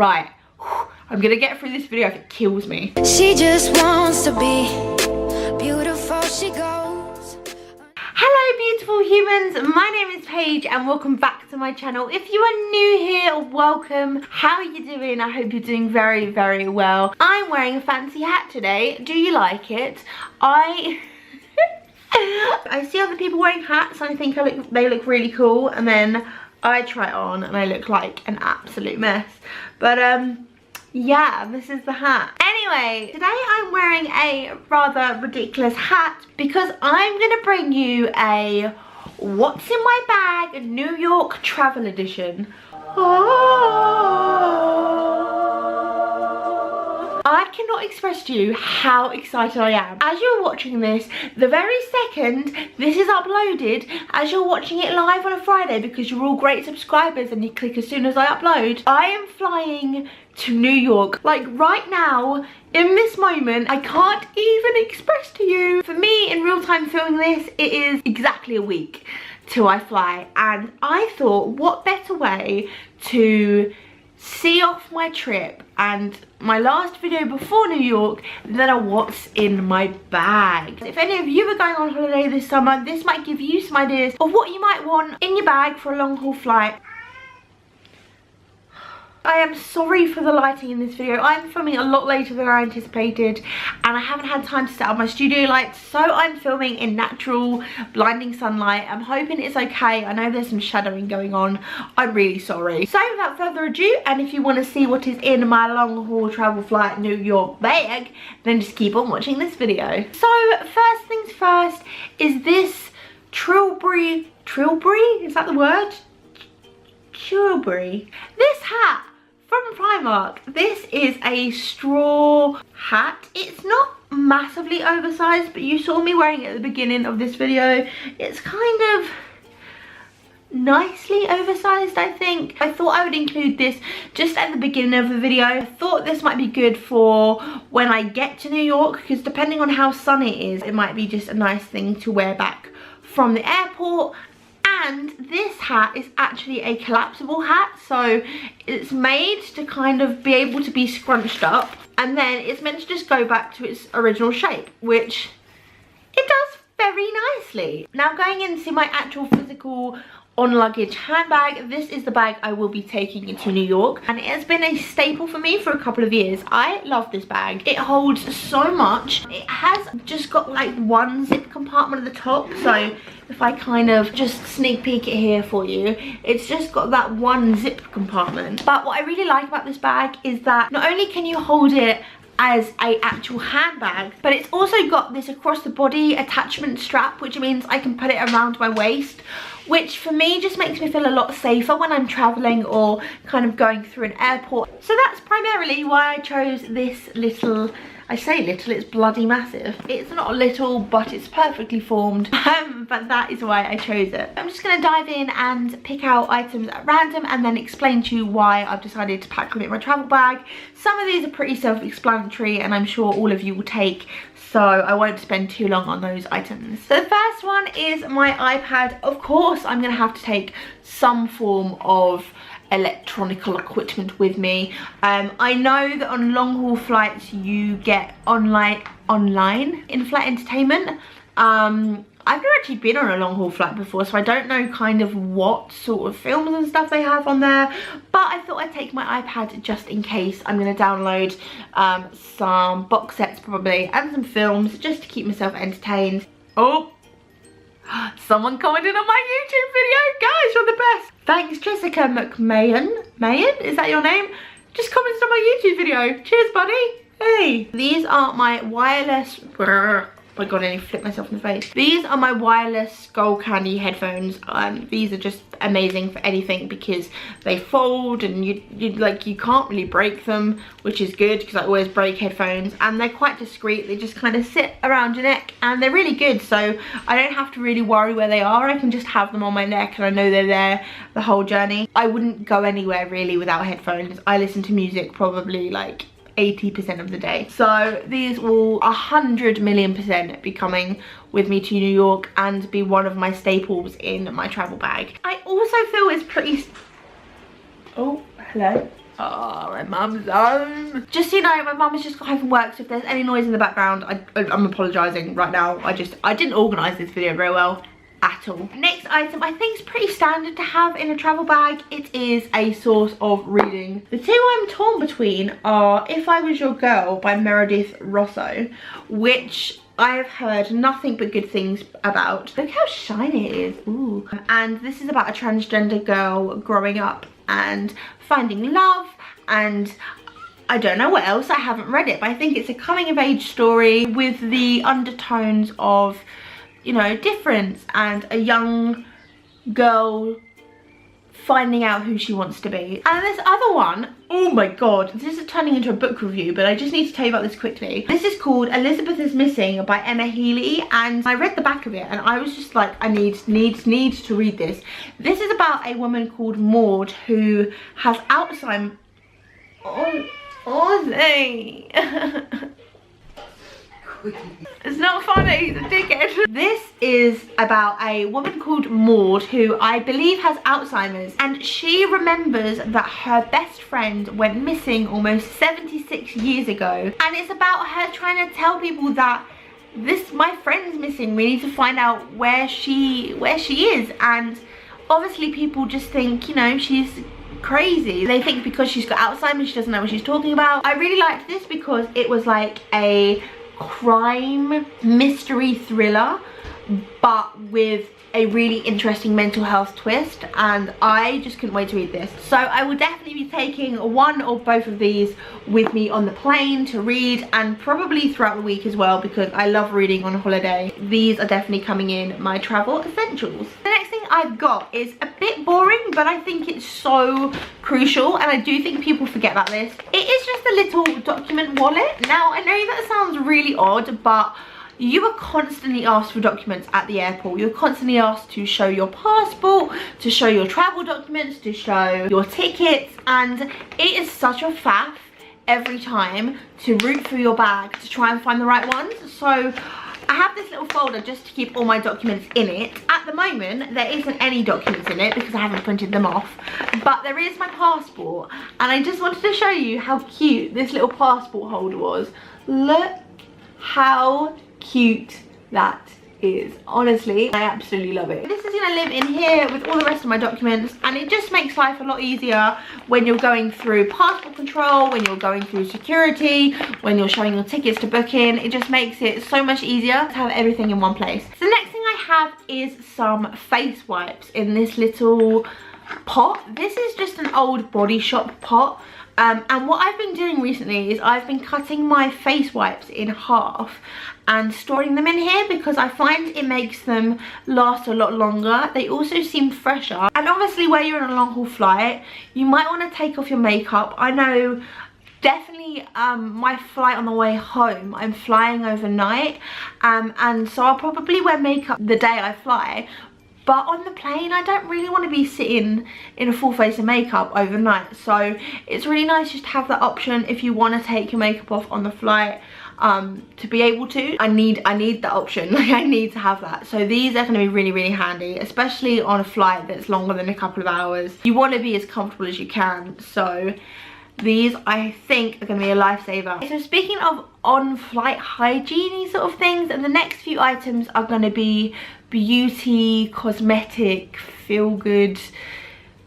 Right, I'm gonna get through this video if it kills me. She just wants to be beautiful, she goes. Hello beautiful humans, my name is Paige and welcome back to my channel. If you are new here, welcome. How are you doing? I hope you're doing very, very well. I'm wearing a fancy hat today. Do you like it? I see other people wearing hats and I think they look really cool, and then I try it on and I look like an absolute mess. But yeah, this is the hat. Anyway, today I'm wearing a rather ridiculous hat because I'm gonna bring you a what's in my bag New York travel edition. I cannot express to you how excited I am. As you're watching this, the very second this is uploaded, as you're watching it live on a Friday because you're all great subscribers and you click as soon as I upload, I am flying to New York. Like right now, in this moment, I can't even express to you. For me, in real time filming this, it is exactly a week till I fly. And I thought, what better way to see off my trip and my last video before New York than a what's in my bag. If any of you are going on holiday this summer, this might give you some ideas of what you might want in your bag for a long haul flight. I am sorry for the lighting in this video. I'm filming a lot later than I anticipated and I haven't had time to set up my studio lights, so I'm filming in natural blinding sunlight. I'm hoping it's okay. I know there's some shadowing going on. I'm really sorry. So without further ado, and if you want to see what is in my long haul travel flight New York bag, then just keep on watching this video. So first things first is this Trilbury, is that the word? Trilbury. This hat from Primark. This is a straw hat. It's not massively oversized, but you saw me wearing it at the beginning of this video. It's kind of nicely oversized, I think. I thought I would include this just at the beginning of the video. I thought this might be good for when I get to New York, because depending on how sunny it is, it might be just a nice thing to wear back from the airport. And this hat is actually a collapsible hat, so it's made to kind of be able to be scrunched up, and then it's meant to just go back to its original shape, which it does very nicely. Now going into my actual physical on luggage handbag, this is the bag I will be taking into New York, and it has been a staple for me for a couple of years. I love this bag. It holds so much. It has just got like one zip compartment at the top, so if I kind of just sneak peek it here for you, it's just got that one zip compartment. But what I really like about this bag is that not only can you hold it as a actual handbag, but it's also got this across the body attachment strap, which means I can put it around my waist, which for me just makes me feel a lot safer when I'm traveling or kind of going through an airport. So that's primarily why I chose this little, I say little, it's bloody massive. It's not little, but it's perfectly formed. But that is why I chose it. I'm just gonna dive in and pick out items at random and then explain to you why I've decided to pack them in my travel bag. Some of these are pretty self-explanatory and I'm sure all of you will take, so I won't spend too long on those items. So the first one is my iPad. Of course, I'm gonna have to take some form of electronical equipment with me. I know that on long haul flights you get online in-flight entertainment. I've never actually been on a long haul flight before, so I don't know kind of what sort of films and stuff they have on there, but I thought I'd take my iPad just in case. I'm going to download some box sets probably and some films just to keep myself entertained. Oh, someone commented on my YouTube video. Guys, you're the best. Thanks, Jessica McMahon. Mayan, is that your name? Just commented on my YouTube video. Cheers, buddy. Hey. These are my wireless... Oh my god, I nearly flipped myself in the face. These are my wireless Skull Candy headphones. These are just amazing for anything because they fold and you can't really break them, which is good because I always break headphones, and they're quite discreet. They just kind of sit around your neck and they're really good, so I don't have to really worry where they are. I can just have them on my neck and I know they're there the whole journey. I wouldn't go anywhere really without headphones. I listen to music probably like 80% of the day, so these will 100,000,000% be coming with me to New York and be one of my staples in my travel bag. I also feel it's pretty... Oh, hello. Oh, my mum's home. Just so you know, my mum has just got home from work, so if there's any noise in the background, I'm apologising right now. I didn't organise this video very well at all. Next item I think is pretty standard to have in a travel bag. It is a source of reading. The two I'm torn between are If I Was Your Girl by Meredith Rosso, which I have heard nothing but good things about. Look how shiny it is. Ooh. And this is about a transgender girl growing up and finding love, and I don't know what else. I haven't read it, but I think it's a coming of age story with the undertones of, you know, difference and a young girl finding out who she wants to be. And this other one, oh my god, this is turning into a book review, but I just need to tell you about this quickly. This is called Elizabeth is Missing by Emma Healy, and I read the back of it and I was just like, I need to read this. This is about a woman called Maud who has Alzheimer's. It's not funny, he's a dickhead. This is about a woman called Maud who I believe has Alzheimer's, and she remembers that her best friend went missing almost 76 years ago, and it's about her trying to tell people that my friend's missing, we need to find out where she is. And obviously people just think, you know, she's crazy. They think because she's got Alzheimer's she doesn't know what she's talking about. I really liked this because it was like a crime mystery thriller but with a really interesting mental health twist, and I just couldn't wait to read this. So I will definitely be taking one or both of these with me on the plane to read, and probably throughout the week as well, because I love reading on holiday. These are definitely coming in my travel essentials. The next thing I've got is a bit boring, but I think it's so crucial, and I do think people forget about this. It is just a little document wallet. Now I know that sounds really odd, but you are constantly asked for documents at the airport. You're constantly asked to show your passport, to show your travel documents, to show your tickets, and it is such a faff every time to root through your bag to try and find the right ones. So I have this little folder just to keep all my documents in it. At the moment there isn't any documents in it because I haven't printed them off, but there is my passport, and I just wanted to show you how cute this little passport holder was. Look how cute that is. Honestly, I absolutely love it. This is gonna live in here with all the rest of my documents, and it just makes life a lot easier when you're going through passport control, when you're going through security, when you're showing your tickets to book in. It just makes it so much easier to have everything in one place. So the next thing I have is some face wipes in this little pot. This is just an old Body Shop pot. And what I've been doing recently is I've been cutting my face wipes in half and storing them in here because I find it makes them last a lot longer. They also seem fresher. And obviously where you're on a long haul flight, you might want to take off your makeup. I know definitely my flight on the way home, I'm flying overnight, and so I'll probably wear makeup the day I fly. But on the plane, I don't really want to be sitting in a full face of makeup overnight. So it's really nice just to have that option if you want to take your makeup off on the flight, to be able to. I need that option. Like, I need to have that. So these are going to be really, really handy, especially on a flight that's longer than a couple of hours. You want to be as comfortable as you can. So these, I think, are going to be a lifesaver. So speaking of on-flight hygiene sort of things, and the next few items are going to be beauty, cosmetic, feel-good,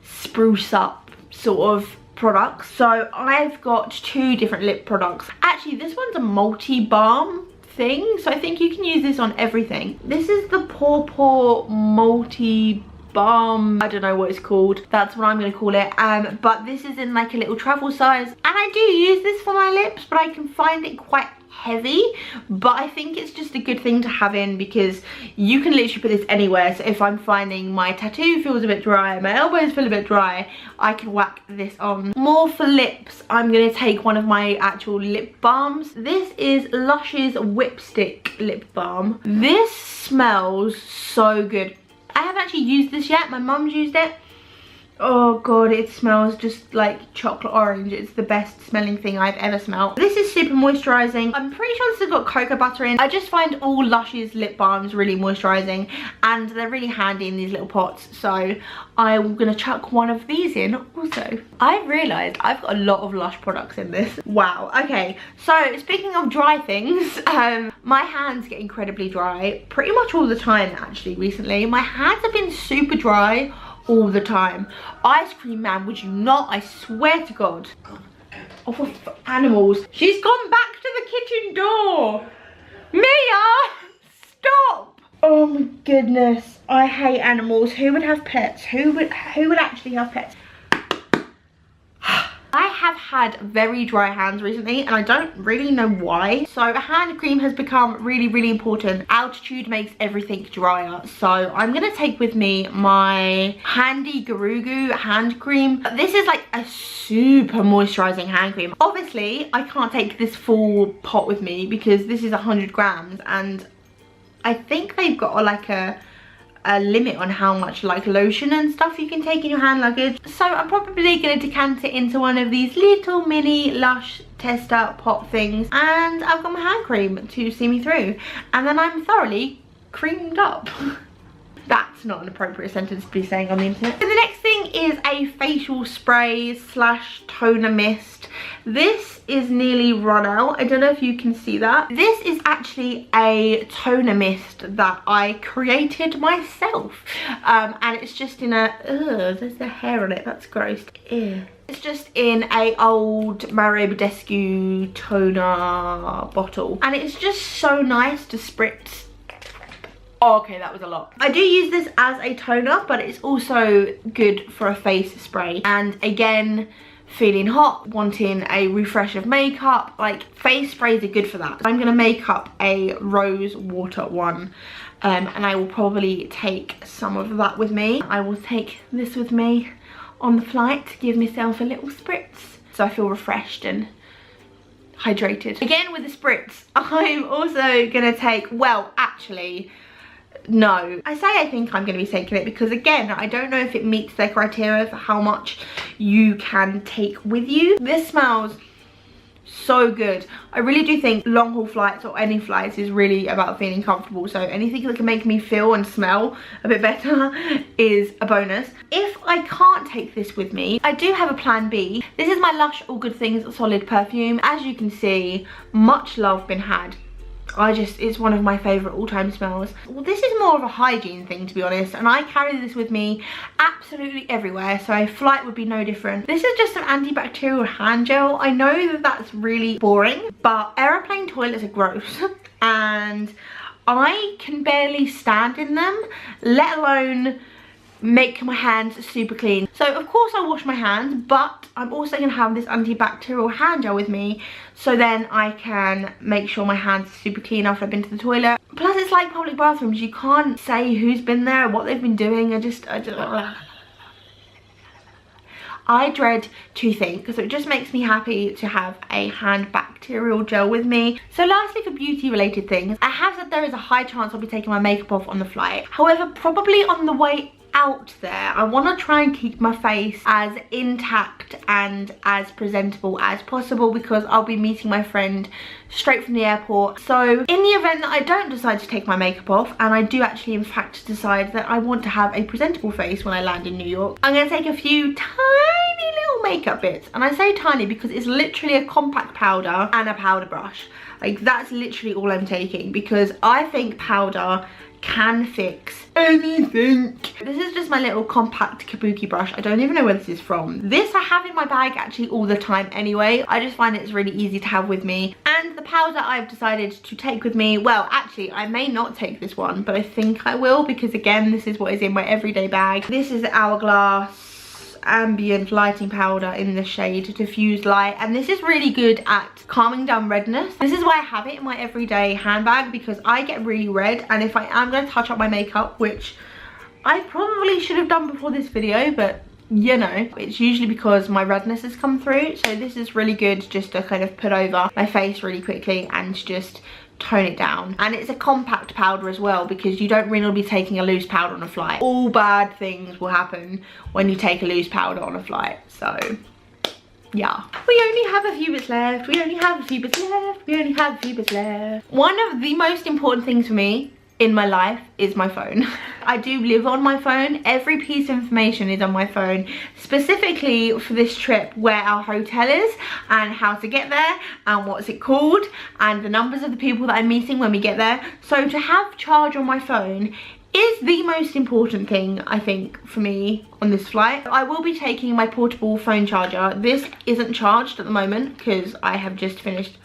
spruce up sort of products. So I've got two different lip products. Actually, this one's a multi-balm thing, so I think you can use this on everything. This is the Paw multi balm, I don't know what it's called, that's what I'm gonna call it, but this is in like a little travel size, and I do use this for my lips, but I can find it quite heavy. But I think it's just a good thing to have in because you can literally put this anywhere. So if I'm finding my tattoo feels a bit dry, my elbows feel a bit dry, I can whack this on. More for lips, I'm gonna take one of my actual lip balms. This is Lush's Whipstick lip balm. This smells so good. I haven't actually used this yet, my mum's used it. Oh god, it smells just like chocolate orange. It's the best smelling thing I've ever smelled. This is super moisturizing. I'm pretty sure this has got cocoa butter in. I just find all Lush's lip balms really moisturizing, and they're really handy in these little pots, so I'm gonna chuck one of these in also. I've realized I've got a lot of Lush products in this. Wow. Okay, so speaking of dry things, my hands get incredibly dry pretty much all the time actually recently. My hands have been super dry all the time. Ice cream man, would you not? I swear to god. Oh, for animals. She's gone back to the kitchen door. Mia, stop. Oh my goodness, I hate animals. Who would have pets? Who would actually have pets? I have had very dry hands recently, and I don't really know why. So hand cream has become really, really important. Altitude makes everything drier. So I'm gonna take with me my handy Gurugu hand cream. This is like a super moisturizing hand cream. Obviously, I can't take this full pot with me because this is 100 grams, and I think they've got like a limit on how much like lotion and stuff you can take in your hand luggage. So I'm probably going to decant it into one of these little mini Lush tester pot things, and I've got my hand cream to see me through, and then I'm thoroughly creamed up. That's not an appropriate sentence to be saying on the internet. So the next thing is a facial spray slash toner mist. This is nearly run out. I don't know if you can see that. This is actually a toner mist that I created myself. And it's just in a, there's the hair on it, that's gross. Ew. It's just in a old Mario Badescu toner bottle. And it's just so nice to spritz. Oh, okay, that was a lot. I do use this as a toner, but it's also good for a face spray. And again, feeling hot, wanting a refresh of makeup, like face sprays are good for that. I'm gonna make up a rose water one, and I will probably take some of that with me. I will take this with me on the flight to give myself a little spritz, so I feel refreshed and hydrated. Again with the spritz, I'm also gonna take, well, actually, no, I think I'm going to be taking it because again, I don't know if it meets their criteria for how much you can take with you. This smells so good. I really do think long haul flights or any flights is really about feeling comfortable, so anything that can make me feel and smell a bit better is a bonus. If I can't take this with me, I do have a plan B. This is my Lush All Good Things solid perfume. As you can see, much love been had. It's one of my favourite all-time smells. Well, this is more of a hygiene thing, to be honest, and I carry this with me absolutely everywhere, so a flight would be no different. This is just an antibacterial hand gel. I know that that's really boring, but aeroplane toilets are gross, and I can barely stand in them, let alone make my hands super clean. So of course I wash my hands, but I'm also gonna have this antibacterial hand gel with me, so then I can make sure my hands are super clean after I've been to the toilet. Plus it's like public bathrooms, you can't say who's been there, what they've been doing. I dread to think, because it just makes me happy to have a hand bacterial gel with me. So lastly, for beauty related things, I have said there is a high chance I'll be taking my makeup off on the flight. However, probably on the way out there, I want to try and keep my face as intact and as presentable as possible because I'll be meeting my friend straight from the airport. So in the event that I don't decide to take my makeup off, and I do actually in fact decide that I want to have a presentable face when I land in New York, I'm going to take a few tiny little makeup bits, and I say tiny because it's literally a compact powder and a powder brush. Like, that's literally all I'm taking because I think powder can fix anything. This is just my little compact kabuki brush. I don't even know where this is from. This I have in my bag actually all the time anyway. I just find it's really easy to have with me. And the powder I've decided to take with me, well, actually I may not take this one, but I think I will because again, this is what is in my everyday bag. This is the Hourglass Ambient Lighting powder in the shade Diffuse Light, and this is really good at calming down redness. This is why I have it in my everyday handbag because I get really red, and if I am going to touch up my makeup, which I probably should have done before this video, but you know, it's usually because my redness has come through. So this is really good just to kind of put over my face really quickly and just tone it down. And it's a compact powder as well, because you don't really be taking a loose powder on a flight. All bad things will happen when you take a loose powder on a flight. So yeah, we only have a few bits left. We only have a few bits left. We only have a few bits left. One of the most important things for me in my life is my phone. I do live on my phone. Every piece of information is on my phone, specifically for this trip, where our hotel is and how to get there and what's it called and the numbers of the people that I'm meeting when we get there. So to have charge on my phone is the most important thing, I think, for me on this flight. I will be taking my portable phone charger. This isn't charged at the moment because I have just finished.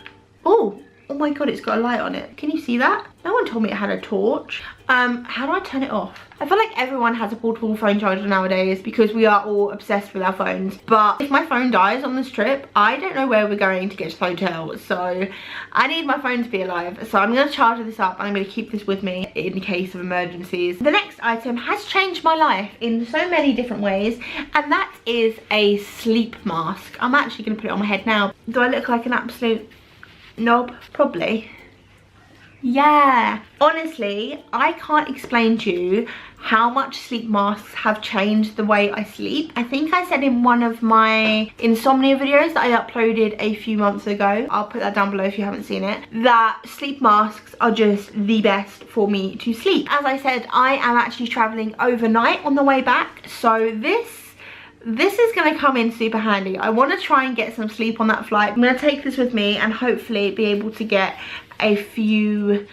Oh my god, it's got a light on it. Can you see that? No one told me it had a torch. How do I turn it off? I feel like everyone has a portable phone charger nowadays because we are all obsessed with our phones. But if my phone dies on this trip, I don't know where we're going to get to the hotel. So I need my phone to be alive. So I'm going to charge this up and I'm going to keep this with me in case of emergencies. The next item has changed my life in so many different ways, and that is a sleep mask. I'm actually going to put it on my head now. Do I look like an absolute knob? Probably. Yeah, honestly, I can't explain to you how much sleep masks have changed the way I sleep. I think I said in one of my insomnia videos that I uploaded a few months ago, I'll put that down below if you haven't seen it, that sleep masks are just the best for me to sleep. As I said, I am actually traveling overnight on the way back, so this is going to come in super handy. I want to try and get some sleep on that flight. I'm going to take this with me and hopefully be able to get a few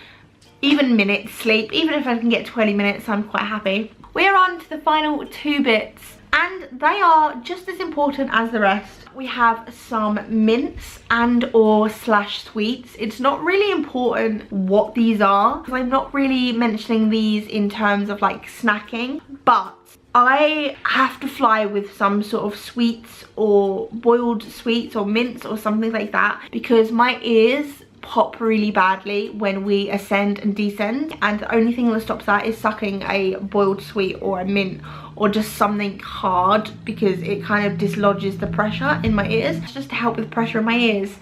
even minutes sleep. Even if I can get 20 minutes, I'm quite happy. We're on to the final two bits, and they are just as important as the rest. We have some mints and or slash sweets. It's not really important what these are, because I'm not really mentioning these in terms of like snacking, but I have to fly with some sort of sweets or boiled sweets or mints or something like that, because my ears pop really badly when we ascend and descend, and the only thing that stops that is sucking a boiled sweet or a mint or just something hard, because it kind of dislodges the pressure in my ears. It's just to help with pressure in my ears,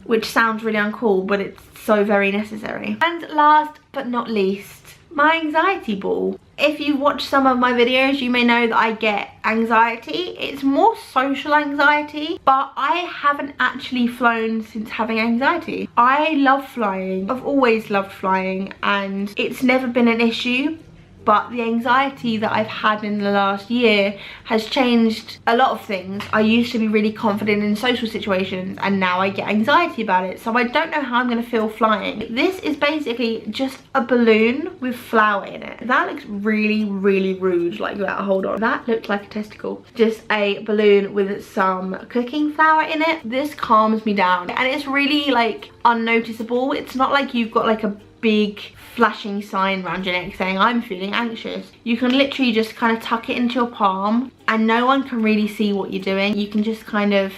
which sounds really uncool, but it's so very necessary. And last but not least, my anxiety ball. If you watch some of my videos, you may know that I get anxiety. It's more social anxiety, but I haven't actually flown since having anxiety. I love flying. I've always loved flying and it's never been an issue. But the anxiety that I've had in the last year has changed a lot of things. I used to be really confident in social situations and now I get anxiety about it. So I don't know how I'm going to feel flying. This is basically just a balloon with flour in it. That looks really, really rude like that. Hold on. That looked like a testicle. Just a balloon with some cooking flour in it. This calms me down and it's really like unnoticeable. It's not like you've got like a big flashing sign around your neck saying I'm feeling anxious. You can literally just kind of tuck it into your palm and no one can really see what you're doing. You can just kind of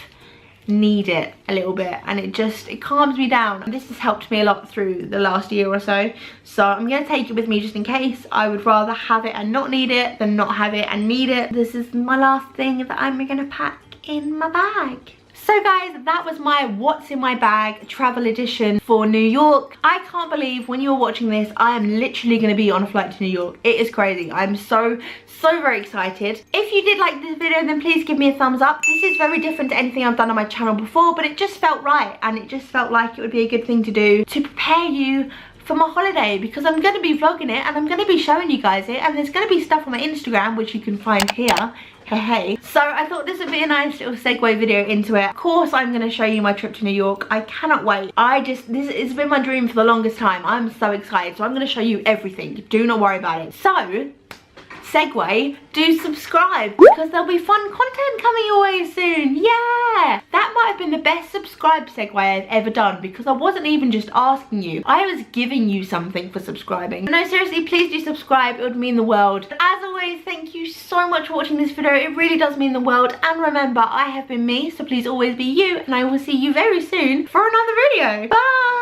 knead it a little bit and it calms me down. And this has helped me a lot through the last year or so. So I'm going to take it with me just in case. I would rather have it and not need it than not have it and need it. This is my last thing that I'm going to pack in my bag. So guys, that was my what's in my bag travel edition for New York. I can't believe when you're watching this, I am literally going to be on a flight to New York. It is crazy. I'm so very excited. If you did like this video, then please give me a thumbs up. This is very different to anything I've done on my channel before, but it just felt right and it just felt like it would be a good thing to do to prepare you for my holiday, because I'm going to be vlogging it and I'm going to be showing you guys it, and there's going to be stuff on my Instagram which you can find here. Hey. So I thought this would be a nice little segue video into it. Of course I'm going to show you my trip to New York. I cannot wait. It's been my dream for the longest time. I'm so excited. So I'm going to show you everything. Do not worry about it. So segue, do subscribe because there'll be fun content coming your way soon. Yeah, that might have been the best subscribe segue I've ever done, because I wasn't even just asking you, I was giving you something for subscribing. No, seriously, please do subscribe. It would mean the world. As always, thank you so much for watching this video. It really does mean the world. And remember, I have been me, so please always be you, and I will see you very soon for another video. Bye.